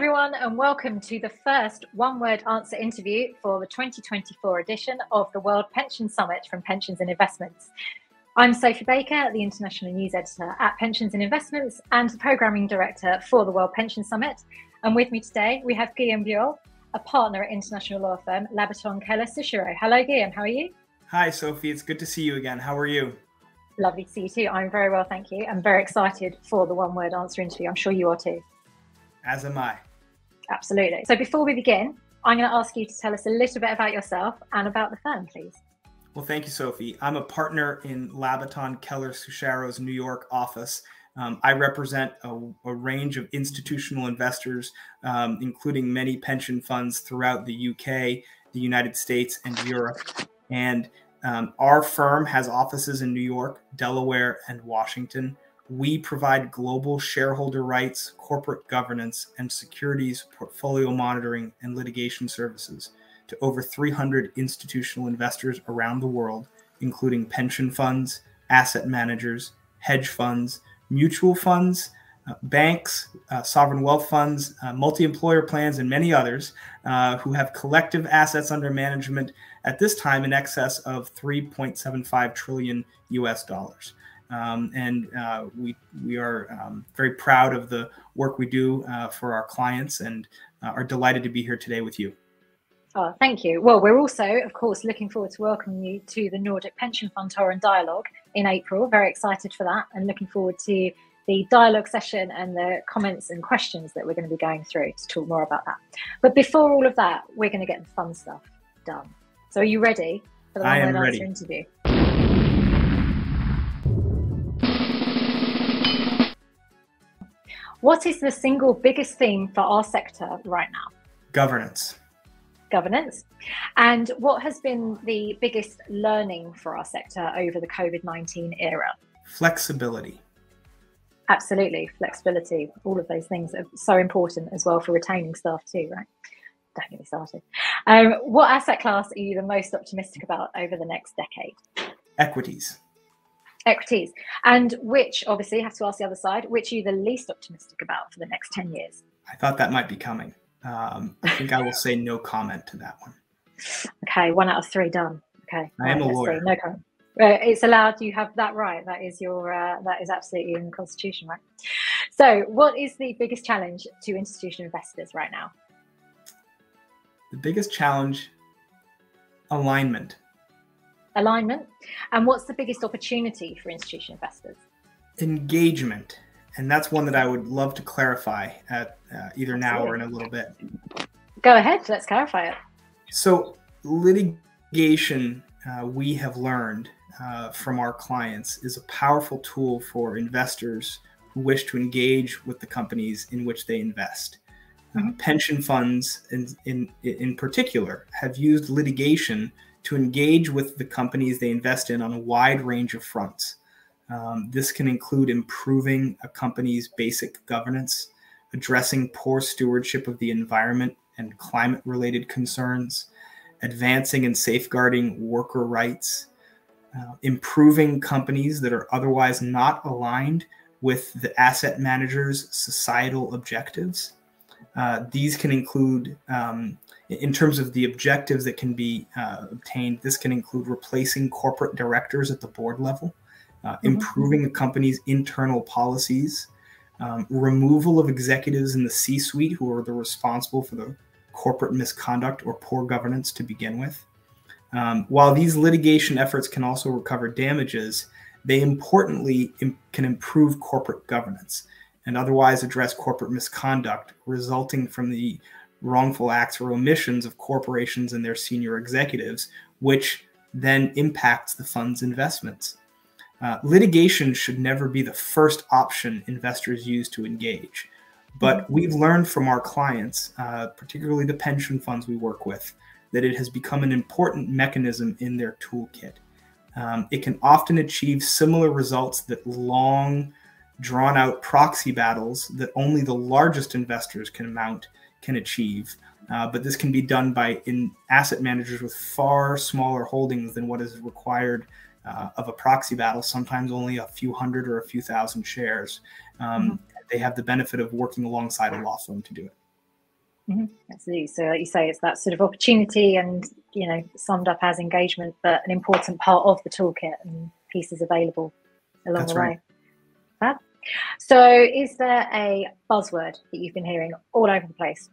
everyone, and welcome to the first one-word answer interview for the 2024 edition of the World Pension Summit from Pensions and Investments. I'm Sophie Baker, the International News Editor at Pensions and Investments and the Programming Director for the World Pension Summit. And with me today, we have Guillaume Buell, a partner at international law firm Labaton, Keller, Sucharow. Hello, Guillaume. How are you? Hi, Sophie. It's good to see you again. How are you? Lovely to see you too. I'm very well, thank you. I'm very excited for the one-word answer interview. I'm sure you are too. As am I. Absolutely. So before we begin, I'm going to ask you to tell us a little bit about yourself and about the firm, please. Well, thank you, Sophie. I'm a partner in Labaton, Keller, Sucharow's New York office. I represent a range of institutional investors, including many pension funds throughout the UK, the United States, and Europe. And our firm has offices in New York, Delaware, and Washington. We provide global shareholder rights, corporate governance, and securities portfolio monitoring and litigation services to over 300 institutional investors around the world, including pension funds, asset managers, hedge funds, mutual funds, banks, sovereign wealth funds, multi-employer plans, and many others who have collective assets under management at this time in excess of 3.75 trillion US dollars. We are very proud of the work we do for our clients and are delighted to be here today with you. Oh, thank you. Well, we're also, of course, looking forward to welcoming you to the Nordic Pension Fund Tour and Dialogue in April. Very excited for that and looking forward to the dialogue session and the comments and questions that we're going to be going through to talk more about that. But before all of that, we're going to get the fun stuff done. So are you ready for the one-word answer interview? What is the single biggest theme for our sector right now? Governance. Governance. And what has been the biggest learning for our sector over the COVID-19 era? Flexibility. Absolutely. Flexibility. All of those things are so important as well for retaining staff too, right? Don't get me started. What asset class are you the most optimistic about over the next decade? Equities. Equities. And which, obviously, you have to ask the other side, which are you the least optimistic about for the next 10 years? I thought that might be coming. I think I will say no comment to that one. Okay, 1 out of 3 done. Okay. I am a lawyer. No comment. It's allowed. You have that right. That is your. That is absolutely in the Constitution, right? So, what is the biggest challenge to institutional investors right now? The biggest challenge, alignment. Alignment. And what's the biggest opportunity for institutional investors? Engagement. And that's one that I would love to clarify at either now or in a little bit. Go ahead. Let's clarify it. So litigation, we have learned from our clients, is a powerful tool for investors who wish to engage with the companies in which they invest. Pension funds in particular have used litigation to engage with the companies they invest in on a wide range of fronts. This can include improving a company's basic governance, addressing poor stewardship of the environment and climate-related concerns, advancing and safeguarding worker rights, improving companies that are otherwise not aligned with the asset manager's societal objectives. These can include, in terms of the objectives that can be obtained, this can include replacing corporate directors at the board level, improving a company's internal policies, removal of executives in the C-suite who are responsible for the corporate misconduct or poor governance to begin with. While these litigation efforts can also recover damages, they importantly can improve corporate governance and otherwise address corporate misconduct resulting from the wrongful acts or omissions of corporations and their senior executives, which then impacts the fund's investments. Litigation should never be the first option investors use to engage. But we've learned from our clients, particularly the pension funds we work with, that it has become an important mechanism in their toolkit. It can often achieve similar results that long, drawn-out proxy battles that only the largest investors can achieve. But this can be done by asset managers with far smaller holdings than what is required of a proxy battle, sometimes only a few hundred or a few thousand shares. They have the benefit of working alongside a law firm to do it. Absolutely. So like you say, it's that sort of opportunity and, summed up as engagement, but an important part of the toolkit and pieces available along the way. Fab. So is there a buzzword that you've been hearing all over the place?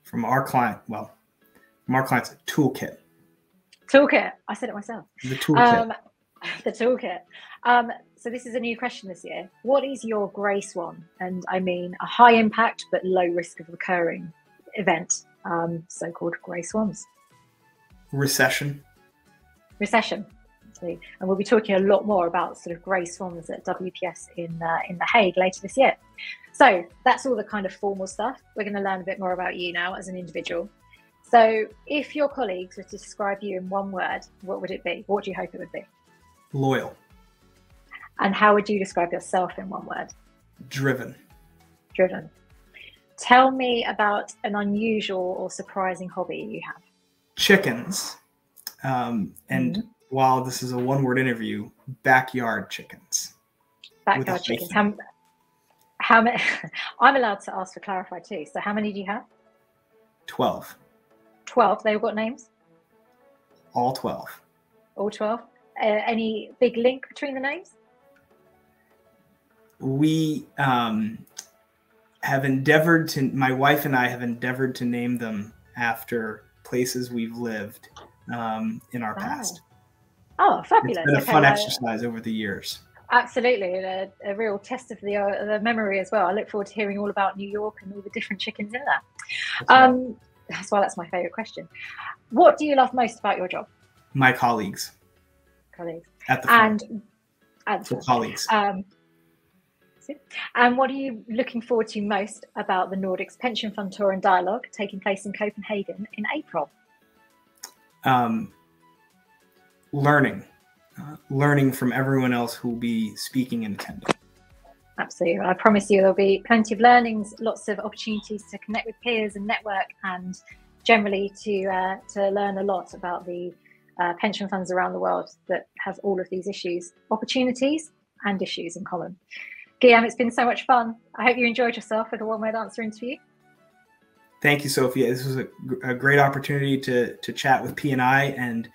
From our client, it's a toolkit. Toolkit. I said it myself. The toolkit. The toolkit. So this is a new question this year. What is your grey swan? And I mean a high impact but low risk of recurring event, so-called grey swans. Recession. And we'll be talking a lot more about sort of grey swans at WPS in The Hague later this year. So that's all the kind of formal stuff. We're going to learn a bit more about you now as an individual. So if your colleagues were to describe you in one word, what would it be? What do you hope it would be? Loyal. And how would you describe yourself in one word? Driven. Tell me about an unusual or surprising hobby you have. Chickens. And while this is a one-word interview, backyard chickens. Backyard chickens. How many? I'm allowed to ask for clarify too. So how many do you have? 12. 12. They've got names? All 12. All 12. Any big link between the names? We have endeavored to, my wife and I have endeavored to name them after places we've lived in our past. Oh, fabulous. It's been a fun exercise over the years. Absolutely. And a real test of the memory as well. I look forward to hearing all about New York and all the different chickens in there. That's why that's my favorite question. What do you love most about your job? My colleagues. At the front. And colleagues. And what are you looking forward to most about the Nordics Pension Fund Tour and Dialogue taking place in Copenhagen in April? Learning from everyone else who will be speaking and attending. Absolutely. I promise you there'll be plenty of learnings, lots of opportunities to connect with peers and network, and generally to learn a lot about the pension funds around the world that have all of these issues, opportunities and issues in common. Guillaume, it's been so much fun. I hope you enjoyed yourself with a one-word answer interview. Thank you, Sophia. This was a great opportunity to chat with P&I, and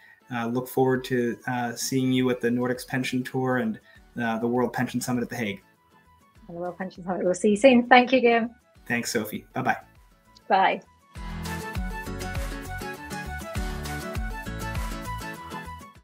look forward to seeing you at the Nordics Pension Tour and the World Pension Summit at The Hague. And the World Pension Summit. We'll see you soon. Thank you, Guillaume. Thanks, Sophie. Bye-bye. Bye.